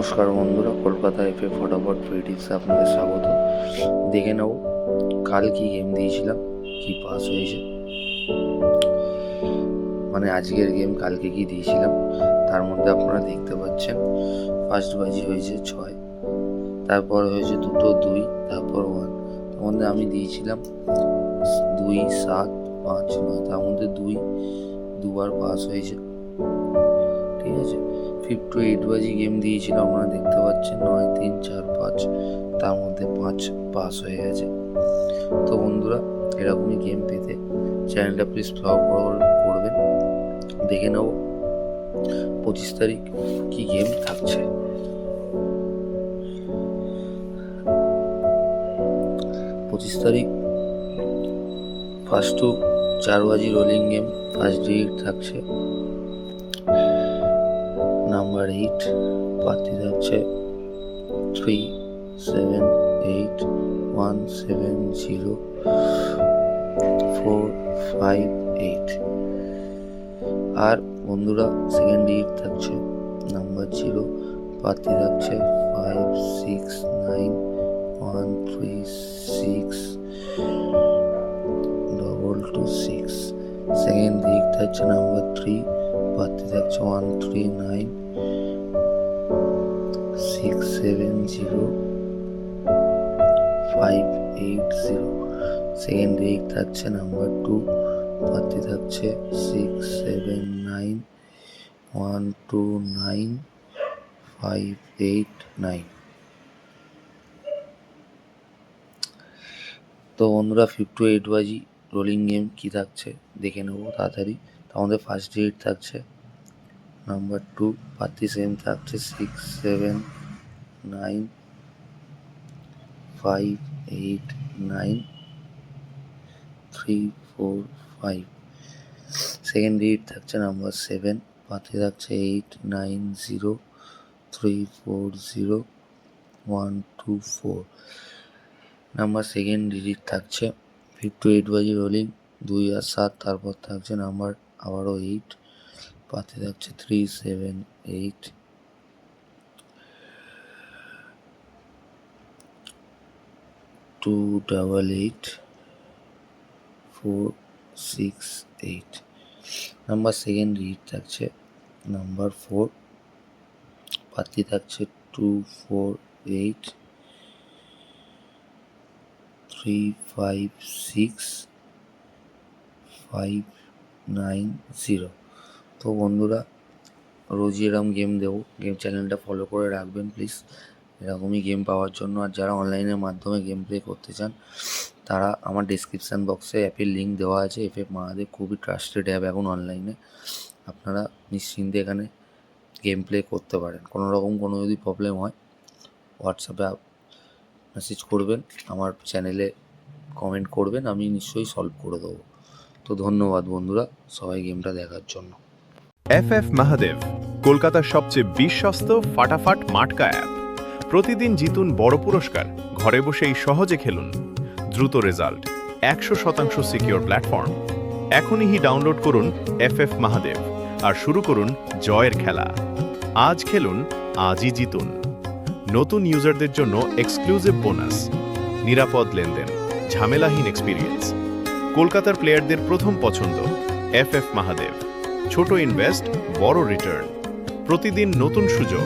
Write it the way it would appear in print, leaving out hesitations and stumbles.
নমস্কার বন্ধুরা, কলকাতা এফএ ফটাফট ফ্রি টিপসে আপনাদের স্বাগত। দেখে নেব কাল কি গেম দিয়েছিলাম, কি পাস হয়েছে, মানে আজকের গেম কালকে কি দিয়েছিলাম তার মধ্যে আপনারা দেখতে পাচ্ছেন ফার্স্ট বাজি হয়েছে 6, তারপর হয়েছে 2, 2, তারপর 1। তার মধ্যে আমি দিয়েছিলাম 2, 7, 5, 9, তার মধ্যে দুবার পাস হয়েছে। ঠিক আছে, 5 to 8 বাজি গেম দিয়েছিল, আপনারা দেখতে পাচ্ছেন 9, 3, 4, 5, তার মধ্যে 5 পাস হয়ে গেছে। তো বন্ধুরা, এরকমই গেম পেতে চ্যানেলটা প্লিজ ফলো করবেন। দেখে নেব 25 তারিখ কি গেম থাকছে। 25 তারিখ ফার্স্ট টু 4 বাজি রোলিং গেম, ফার্স্ট ডিজিট থাকছে নাম্বার 8, পাতি থাকছে 3, 7, 8, 1, 7, 0, 4, 5, 8। আর বন্ধুরা, সেকেন্ড ডিজিট থাকছে নাম্বার 0, পাতি থাকছে 5, 6, 9, 1, 3, 6, 2, 6। সেকেন্ড ডিজিট থাকছে নাম্বার 3, পাতি থাকছে 1, 3, 9, 6, 7, 0, 5, 8, 0। সেকেন্ড ডিজিট থাকছে নাম্বার 2, পাতি থাকছে 6, 7, 9, 1, 2, 9, 5, 8, 9। তো বন্ধুরা, 5 to 8 বাজি রোলিং গেম কি থাকছে দেখে নেব তাড়াতাড়ি। তার মধ্যে ফার্স্ট ডিজিট থাকছে নাম্বার 2, পাতি সেম থাকছে 6, 7, 9, 5, 8, 9, 3, 4, 5। সেকেন্ড ডিজিট থাকছে নাম্বার 7, পাতি থাকছে 8, 9, 0, 3, 4, 0, 1, 2, 4। নাম্বার সেকেন্ড ডিজিট থাকছে 5 to 8 বাজি রোলিং 2 আর 7, তারপর থাকছে নাম্বার আবারও 8, পাতি থাকছে 3, 7, 8, 2, 8, 8, 4, 6, 8। নাম্বার সেকেন্ড ডিজিট থাকছে নাম্বার 4, পাতি থাকছে 2, 4, 8, 3, 5, 6, 5, 9, 0। তো বন্ধুরা, রোজই এরকম গেম দেবো, গেম চ্যানেলটা ফলো করে রাখবেন প্লিজ এরকমই গেম পাওয়ার জন্য। আর যারা অনলাইনের মাধ্যমে গেম প্লে করতে চান তারা আমার ডিসক্রিপশান বক্সে অ্যাপের লিঙ্ক দেওয়া আছে। এফএফ মহাদেব খুবই ট্রাস্টেড অ্যাপ এখন অনলাইনে, আপনারা নিশ্চিন্তে এখানে গেম প্লে করতে পারেন। কোনো রকম কোনো যদি প্রবলেম হয় হোয়াটসঅ্যাপে মেসেজ করবেন, আমার চ্যানেলে কমেন্ট করবেন, আমি নিশ্চয়ই সলভ করে দেবো। তো ধন্যবাদ বন্ধুরা সবাই গেমটা দেখার জন্য। এফএফ মহাদেব, কলকাতার সবচেয়ে বিশ্বস্ত ফাটাফাট মাটকা অ্যাপ। প্রতিদিন জিতুন বড় পুরস্কার, ঘরে বসেই সহজে খেলুন। দ্রুত রেজাল্ট, 100% সিকিউর প্ল্যাটফর্ম। এখনই ডাউনলোড করুন এফএফ মহাদেব আর শুরু করুন জয়ের খেলা। আজ খেলুন, আজই জিতুন। নতুন ইউজারদের জন্য এক্সক্লুসিভ বোনাস, নিরাপদ লেনদেন, ঝামেলাহীন এক্সপিরিয়েন্স। কলকাতার প্লেয়ারদের প্রথম পছন্দ এফএফ মহাদেব। ছোট ইনভেস্ট, বড় রিটার্ন। প্রতিদিন নতুন সুযোগ,